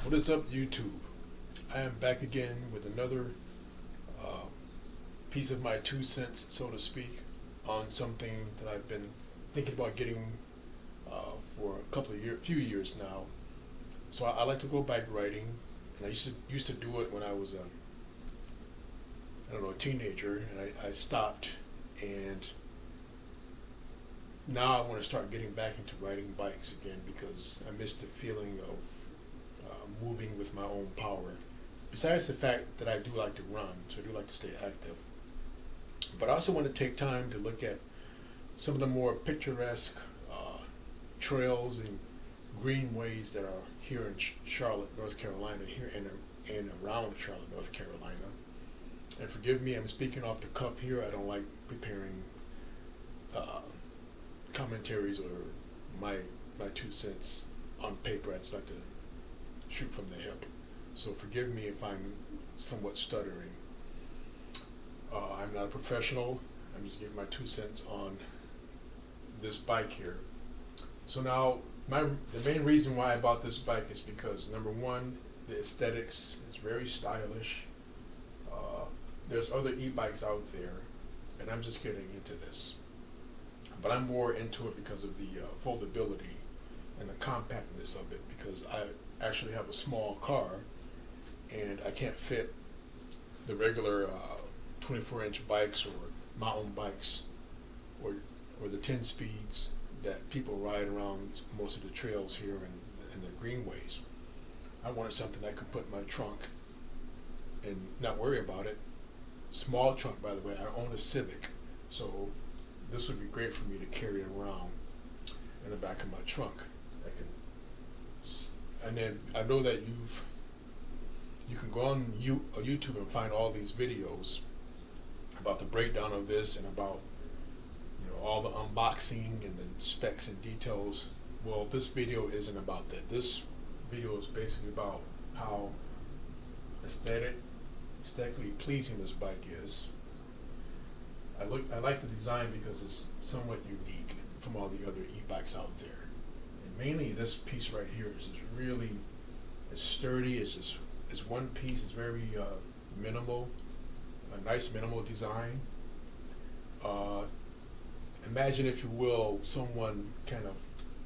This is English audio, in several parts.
What is up, YouTube? I am back again with another uh, piece of my 2 cents, so to speak, on something that I've been thinking about getting for a few years now. So I like to go bike riding, and I used to do it when I was I don't know, a teenager, and I stopped, and now I want to start getting back into riding bikes again because I miss the feeling of moving with my own power. Besides the fact that I do like to run, so I do like to stay active, but I also want to take time to look at some of the more picturesque trails and greenways that are here in Charlotte, North Carolina, here and around Charlotte, North Carolina. And forgive me, I'm speaking off the cuff here. I don't like preparing uh, commentaries or my 2 cents on paper. I just like to shoot from the hip. So forgive me if I'm somewhat stuttering. I'm not a professional. I'm just giving my 2 cents on this bike here. So now, the main reason why I bought this bike is because number one, the aesthetics is very stylish. Uh, there's other e-bikes out there, and I'm just getting into this. But I'm more into it because of the foldability and the compactness of it. Because I actually have a small car, and I can't fit the regular 24-inch bikes or mountain bikes or the 10 speeds that people ride around most of the trails here and the greenways. I wanted something I could put in my trunk and not worry about it. Small trunk, by the way. I own a Civic, so this would be great for me to carry it around in the back of my trunk. And then I know that you can go on YouTube and find all these videos about the breakdown of this and about all the unboxing and the specs and details. Well, this video isn't about that. This video is basically about how aesthetically pleasing this bike is. I like the design because it's somewhat unique from all the other e-bikes out there. And mainly this piece right here is just really, it's sturdy. It's one piece. It's very minimal, a nice minimal design. Imagine, if you will, someone kind of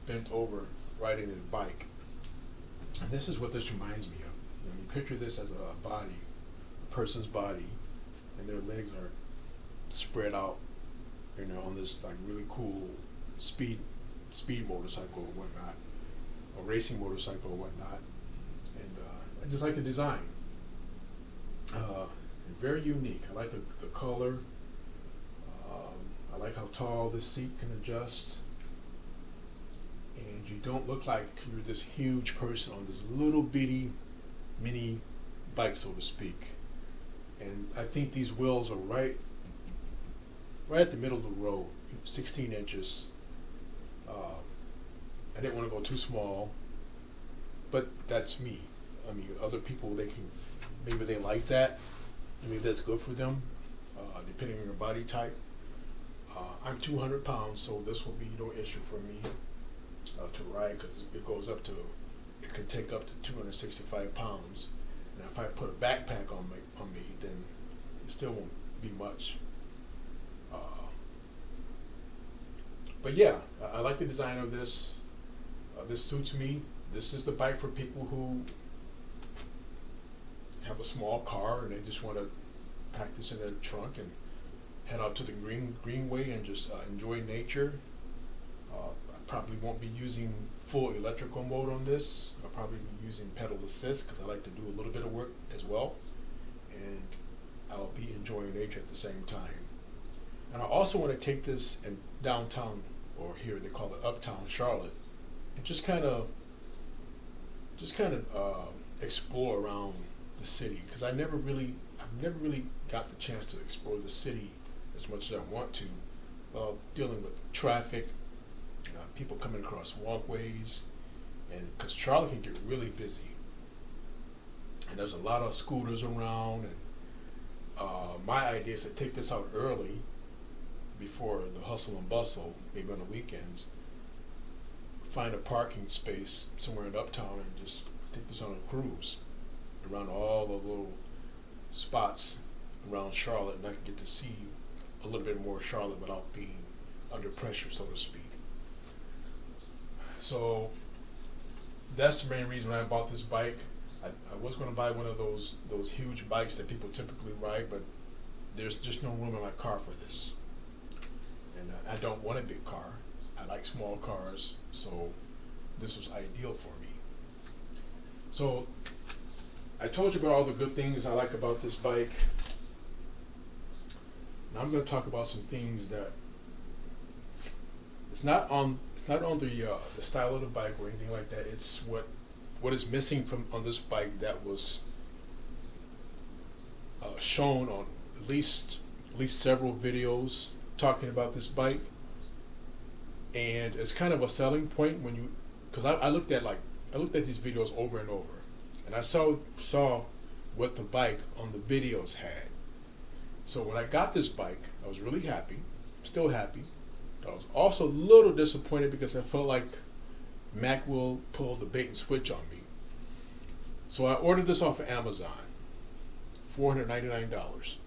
bent over riding a bike. And this is what this reminds me of. You picture this as a body, a person's body, and their legs are spread out, on this like really cool speed motorcycle or whatnot, or racing motorcycle or whatnot. And I just like the design. Very unique. I like the color. I like how tall this seat can adjust. And you don't look like you're this huge person on this little bitty mini bike, so to speak. And I think these wheels are right at the middle of the road, 16 inches. I didn't want to go too small, but that's me. I mean, other people, maybe they like that, and maybe that's good for them, depending on your body type. I'm 200 pounds, so this will be no issue for me to ride, because it can take up to 265 pounds. And if I put a backpack on me, then it still won't be much. But yeah, I like the design of this. This suits me. This is the bike for people who have a small car and they just want to pack this in their trunk and head out to the greenway and just enjoy nature. I probably won't be using full electrical mode on this. I'll probably be using pedal assist because I like to do a little bit of work as well, and I'll be enjoying nature at the same time. And I also want to take this in downtown, or here they call it uptown Charlotte, and just kind of explore around the city, because I've never really got the chance to explore the city as much as I want to, dealing with traffic, people coming across walkways, and because Charlotte can get really busy, and there's a lot of scooters around. And my idea is to take this out early, before the hustle and bustle, maybe on the weekends, find a parking space somewhere in uptown and just take this on a cruise around all the little spots around Charlotte, and I can get to see a little bit more of Charlotte without being under pressure, so to speak. So that's the main reason I bought this bike. I was going to buy one of those huge bikes that people typically ride, but there's just no room in my car for this. And I don't want a big car. I like small cars, so this was ideal for me. So I told you about all the good things I like about this bike. Now I'm going to talk about some things that it's not on the style of the bike or anything like that. It's what is missing on this bike that was shown on at least several videos talking about this bike, and it's kind of a selling point when you, because I looked at these videos over and over, and I saw what the bike on the videos had. So when I got this bike, I was really happy, still happy. I was also a little disappointed because I felt like Macwheel pulled the bait and switch on me. So I ordered this off of Amazon, $499,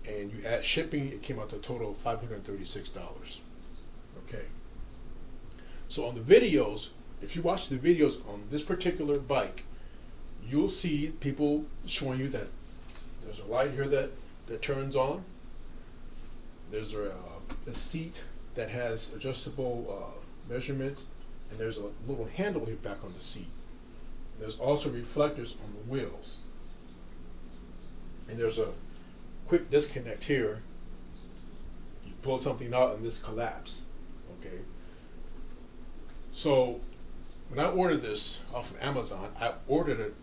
and you add shipping, it came out to a total of $536. Okay. So on the videos, if you watch the videos on this particular bike, you'll see people showing you that there's a light here that turns on. There's a seat that has adjustable measurements, and there's a little handle here back on the seat. There's also reflectors on the wheels, and there's a quick disconnect here. You pull something out and this collapses. Okay. So when I ordered this off of Amazon, I ordered it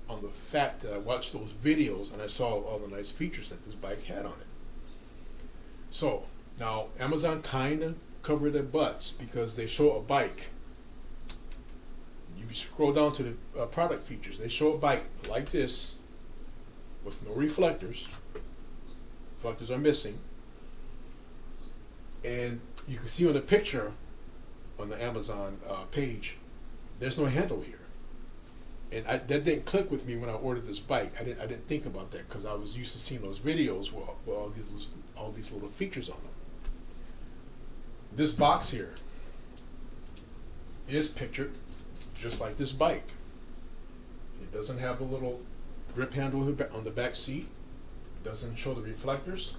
on the fact that I watched those videos and I saw all the nice features that this bike had on it. So now Amazon kind of covered their butts because they show a bike. You scroll down to the product features. They show a bike like this with no reflectors. Reflectors are missing. And you can see on the picture on the Amazon page, there's no handle here. And that didn't click with me when I ordered this bike. I didn't think about that because I was used to seeing those videos with all these little features on them. This box here is pictured just like this bike. It doesn't have the little grip handle on the back seat. It doesn't show the reflectors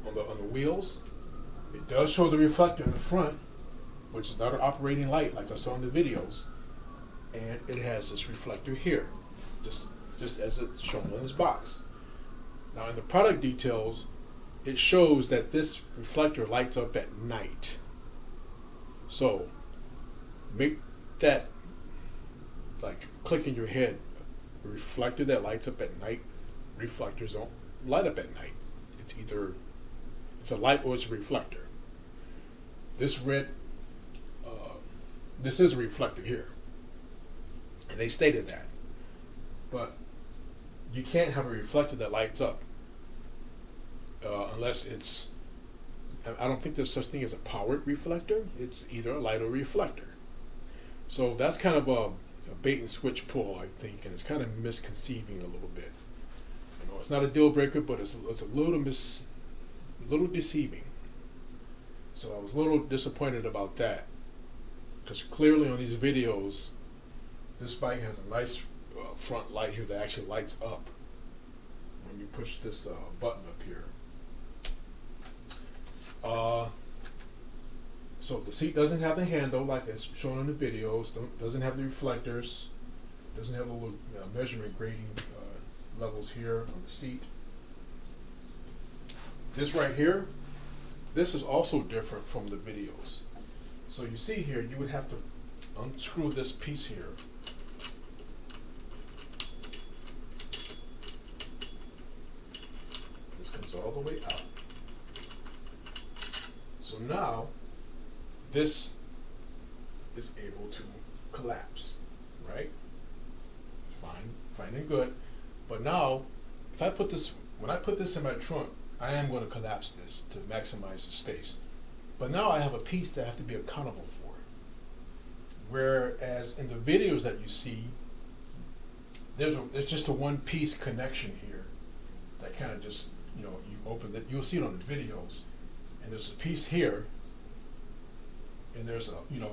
on the wheels. It does show the reflector in the front, which is not an operating light like I saw in the videos. And it has this reflector here, just as it's shown in this box. Now in the product details, it shows that this reflector lights up at night. So make that like click in your head. A reflector that lights up at night, reflectors don't light up at night. It's either it's a light or it's a reflector. This this is a reflector here. And they stated that. But you can't have a reflector that lights up unless it's, I don't think there's such thing as a powered reflector. It's either a light or a reflector. So that's kind of a bait and switch pull, I think, and it's kind of misconceiving a little bit. You know, it's not a deal breaker, but it's a little deceiving. So I was a little disappointed about that, because clearly on these videos, this bike has a nice front light here that actually lights up when you push this button up here. So the seat doesn't have the handle like it's shown in the videos, doesn't have the reflectors, doesn't have the little measurement grading levels here on the seat. This right here, this is also different from the videos. So you see here, you would have to unscrew this piece here. This comes all the way out. So now, this is able to collapse, right? Fine and good. But now, if I put this, when I put this in my trunk, I am going to collapse this to maximize the space. But now I have a piece that I have to be accountable for. Whereas in the videos that you see, there's just a one piece connection here that kind of just, you know, you open that, you'll see it on the videos, and there's a piece here, and there's a, you know,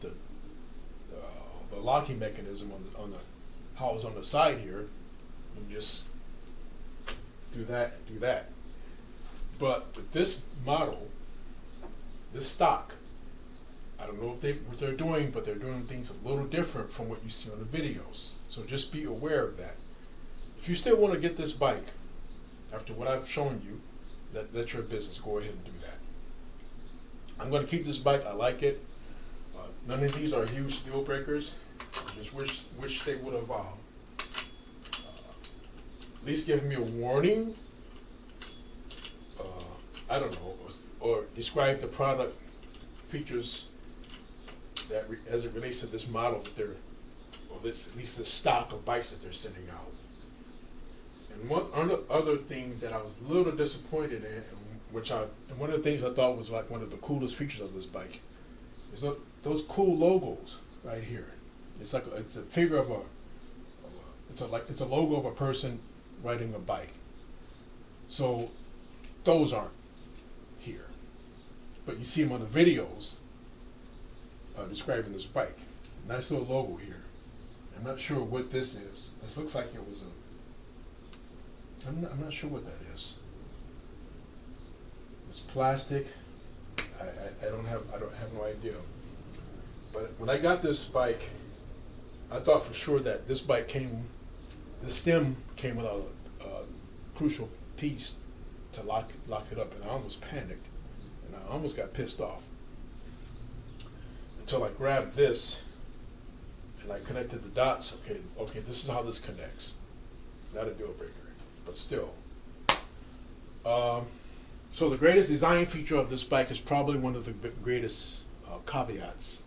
the locking mechanism on the how it's on the side here. You just do that. But with this model, this stock, I don't know what they're doing, but they're doing things a little different from what you see on the videos. So just be aware of that. If you still want to get this bike, after what I've shown you, that's your business. Go ahead and do that. I'm going to keep this bike. I like it. None of these are huge deal breakers. I just wish they would have at least given me a warning. I don't know, or describe the product features that as it relates to this model that they're, or this, at least the stock of bikes that they're sending out. And one other thing that I was a little disappointed in, and one of the things I thought was like one of the coolest features of this bike, is those cool logos right here. It's like it's a figure of it's a logo of a person riding a bike. So those aren't here, but you see them on the videos describing this bike. Nice little logo here. I'm not sure what this is. This looks like it was I'm not sure what that is. It's plastic. I don't have no idea. But when I got this bike, I thought for sure that this stem came without a crucial piece to lock it up, and I almost panicked, and I almost got pissed off until I grabbed this and I connected the dots. Okay, this is how this connects. Not a deal breaker, but still. So the greatest design feature of this bike is probably one of the greatest caveats.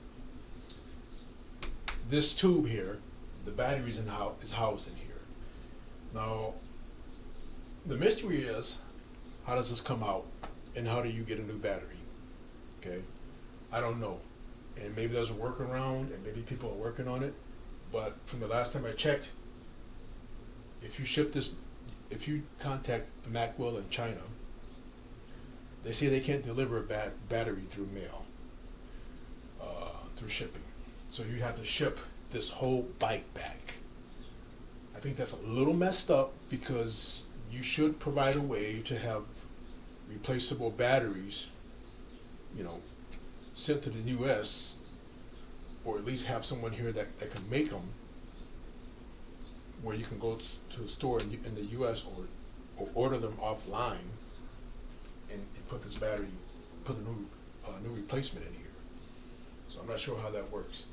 This tube here, the battery is housed in here. Now, the mystery is, how does this come out, and how do you get a new battery? Okay, I don't know, and maybe there's a workaround, and maybe people are working on it. But from the last time I checked, if you contact Macwheel in China, they say they can't deliver a battery through mail, through shipping. So you have to ship this whole bike back. I think that's a little messed up, because you should provide a way to have replaceable batteries, you know, sent to the U.S., or at least have someone here that can make them, where you can go to a store in the U.S. or order them offline and put this battery, put a new replacement in here. So I'm not sure how that works.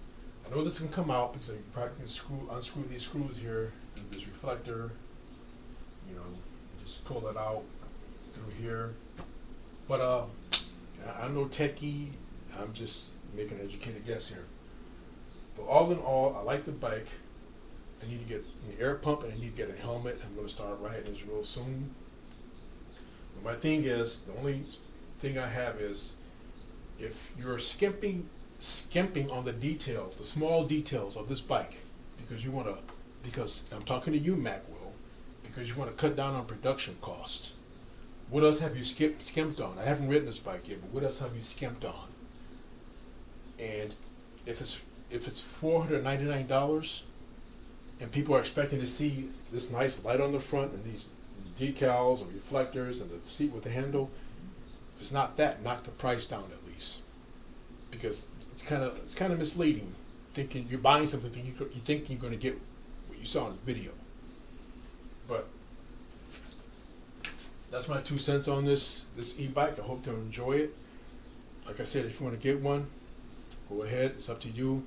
I know this can come out because you probably can unscrew these screws here, and this reflector, you know, just pull it out through here. But I'm no techie. I'm just making an educated guess here. But all in all, I like the bike. I need to get an air pump, and I need to get a helmet. I'm going to start riding this real soon. But my thing is, the only thing I have is, if you're skimping on the details, the small details of this bike, because I'm talking to you, Macwheel, because you want to cut down on production costs. What else have you skimped on? I haven't ridden this bike yet, but what else have you skimped on? And if it's $499, and people are expecting to see this nice light on the front and these decals or reflectors and the seat with the handle, if it's not that, knock the price down at least, because it's kind of misleading, thinking you're buying something you think you're going to get what you saw in the video. But that's my 2 cents on this e-bike. I hope to enjoy it. Like I said, if you want to get one, go ahead. It's up to you.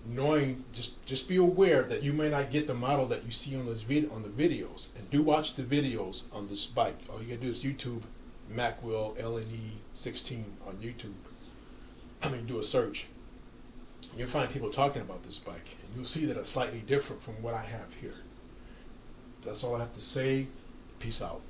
Knowing, just be aware that you may not get the model that you see on the videos, and do watch the videos on this bike. All you gotta do is YouTube Macwheel LNE 16 on YouTube. Do a search. You'll find people talking about this bike, and you'll see that it's slightly different from what I have here. That's all I have to say. Peace out.